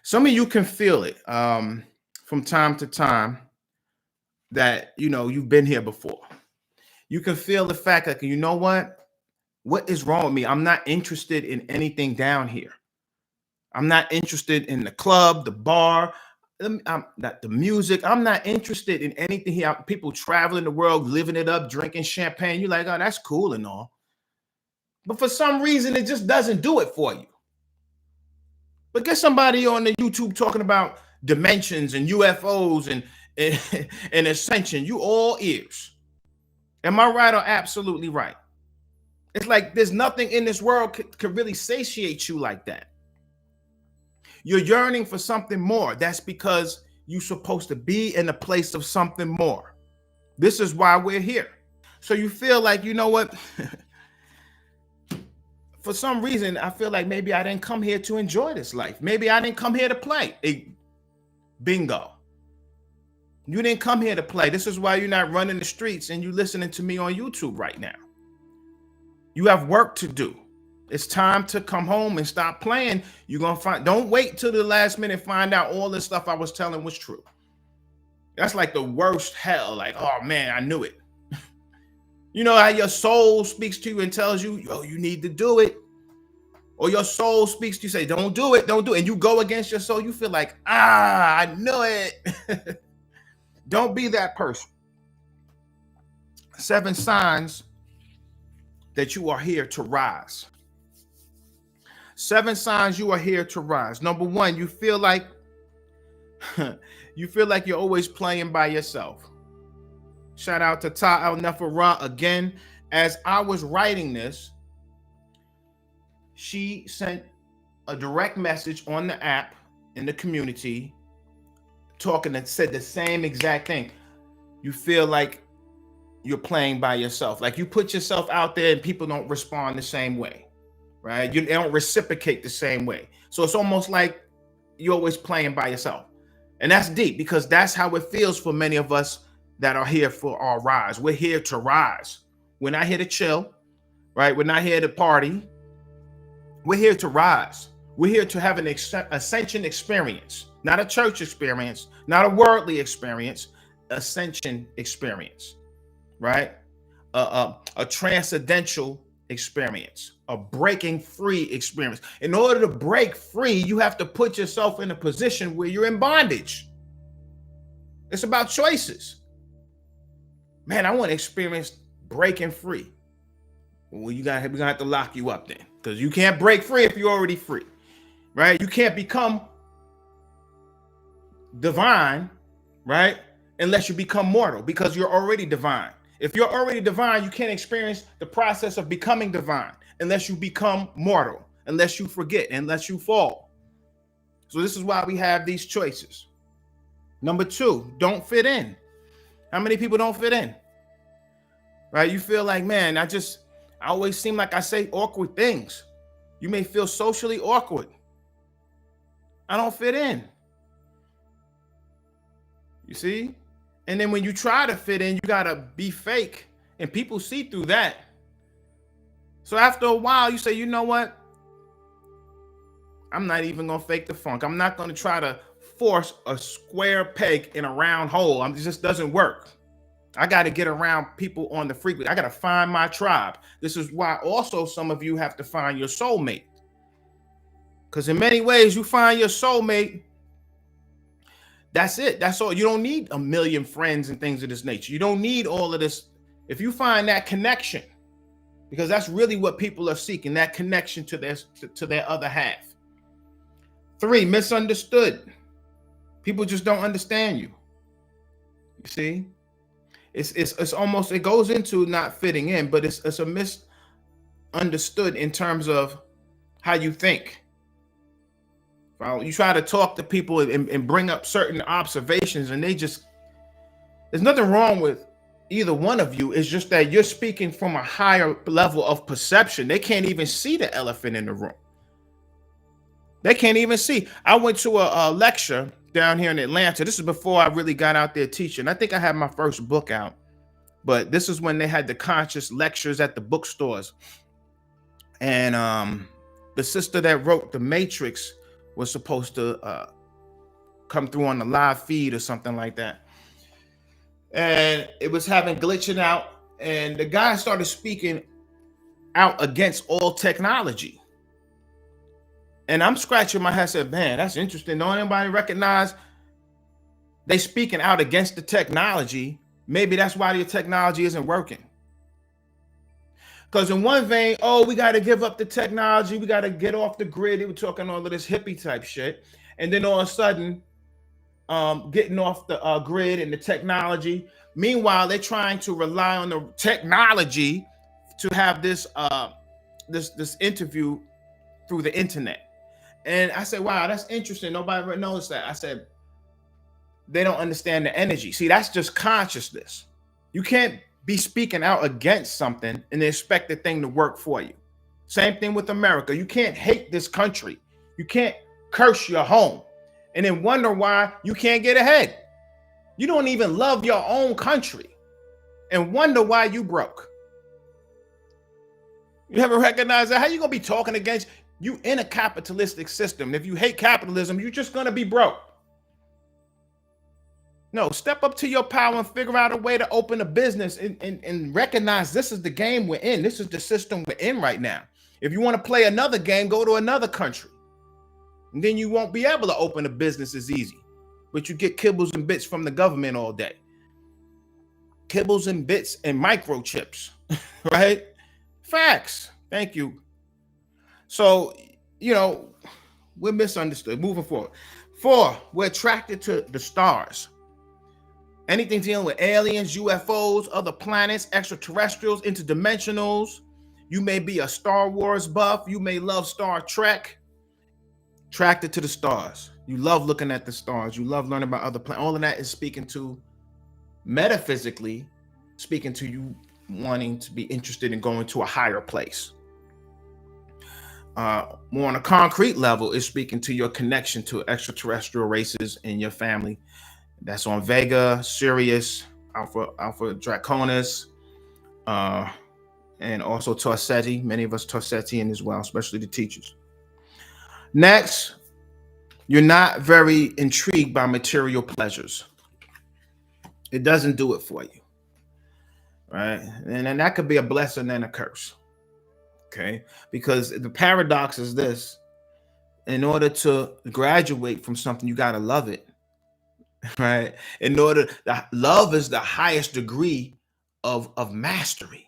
Some of you can feel it from time to time that you've been here before. You can feel the fact that you know what is wrong with me? I'm not interested in anything down here. I'm not interested in the club, the bar, I'm not the music. I'm not interested in anything here. People traveling the world, living it up, drinking champagne. You're like, oh, that's cool and all. But for some reason, it just doesn't do it for you. But get somebody on the YouTube talking about dimensions and UFOs and ascension. You all ears. Am I right or absolutely right? It's like there's nothing in this world could really satiate you like that. You're yearning for something more. That's because you're supposed to be in a place of something more. This is why we're here. So you feel like, you know what? For some reason, I feel like maybe I didn't come here to enjoy this life. Maybe I didn't come here to play. Bingo. You didn't come here to play. This is why you're not running the streets and you're listening to me on YouTube right now. You have work to do. It's time to come home and stop playing. You're going to find, don't wait till the last minute and find out all the stuff I was telling was true. That's like the worst hell. Like, oh man, I knew it. You know how your soul speaks to you and tells you, yo, you need to do it. Or your soul speaks to you, say, don't do it, don't do it. And you go against your soul. You feel like, I knew it. Don't be that person. 7 signs that you are here to rise. 7 signs you are here to rise. Number 1, you feel like you're always playing by yourself. Shout out to Naazir Ra again. As I was writing this, she sent a direct message on the app in the community talking and said the same exact thing. You feel like you're playing by yourself. Like you put yourself out there and people don't respond the same way, right? They don't reciprocate the same way. So it's almost like you're always playing by yourself. And that's deep because that's how it feels for many of us that are here for our rise. We're here to rise. We're not here to chill, right? We're not here to party. We're here to rise. We're here to have an ascension experience, not a church experience, not a worldly experience, ascension experience, right? A transcendental experience, a breaking free experience. In order to break free, you have to put yourself in a position where you're in bondage. It's about choices. Man, I want to experience breaking free. Well, we're gonna have to lock you up then, because you can't break free if you're already free, right? You can't become divine, right? Unless you become mortal, because you're already divine. If you're already divine, you can't experience the process of becoming divine unless you become mortal, unless you forget, unless you fall. So this is why we have these choices. Number 2, don't fit in. How many people don't fit in? Right? You feel like, man, I always seem like I say awkward things. You may feel socially awkward. I don't fit in. You see? And then when you try to fit in, you got to be fake. And people see through that. So after a while, you say, you know what? I'm not even going to fake the funk. I'm not going to try to force a square peg in a round hole. It just doesn't work. I got to get around people on the frequency. I got to find my tribe. This is why also some of you have to find your soulmate. Because in many ways, you find your soulmate. That's it. That's all. You don't need a million friends and things of this nature. You don't need all of this. If you find that connection, because that's really what people are seeking, that connection to their other half. 3, misunderstood. People just don't understand you. You see? It's almost, it goes into not fitting in, but it's a misunderstood in terms of how you think. You try to talk to people and bring up certain observations, and there's nothing wrong with either one of you. It's just that you're speaking from a higher level of perception. They can't even see the elephant in the room. They can't even see. I went to a lecture down here in Atlanta. This is before I really got out there teaching. I think I had my first book out, but this is when they had the conscious lectures at the bookstores. And the sister that wrote The Matrix was supposed to come through on the live feed or something like that. And it was having glitching out, and the guy started speaking out against all technology. And I'm scratching my head, said, man, that's interesting. Don't anybody recognize they speaking out against the technology? Maybe that's why the technology isn't working. Because in one vein, oh, we got to give up the technology. We got to get off the grid. They were talking all of this hippie type shit. And then all of a sudden, getting off the grid and the technology. Meanwhile, they're trying to rely on the technology to have this this interview through the internet. And I said, wow, that's interesting. Nobody ever noticed that. I said, they don't understand the energy. See, that's just consciousness. You can't be speaking out against something and expect the thing to work for you. Same thing with America. You can't hate this country. You can't curse your home and then wonder why you can't get ahead. You don't even love your own country and wonder why you broke. You ever recognize that? How you gonna be talking against you in a capitalistic system? If you hate capitalism, you're just gonna be broke. No, step up to your power and figure out a way to open a business and recognize this is the game we're in. This is the system we're in right now. If you want to play another game, go to another country. And then you won't be able to open a business as easy. But you get kibbles and bits from the government all day. Kibbles and bits and microchips, right? Facts. Thank you. So, you know, we're misunderstood. Moving forward. 4, we're attracted to the stars. Anything dealing with aliens, UFOs, other planets, extraterrestrials, interdimensionals. You may be a Star Wars buff. You may love Star Trek. Attracted to the stars. You love looking at the stars. You love learning about other planets. All of that is speaking to, metaphysically, speaking to you wanting to be interested in going to a higher place. More on a concrete level is speaking to your connection to extraterrestrial races in your family. That's on Vega, Sirius, Alpha Draconis, and also Torsetti. Many of us Torsetian as well, especially the teachers. Next, you're not very intrigued by material pleasures. It doesn't do it for you, right? And then that could be a blessing and a curse, okay? Because the paradox is this: in order to graduate from something, you got to love it. Right? Love is the highest degree of mastery.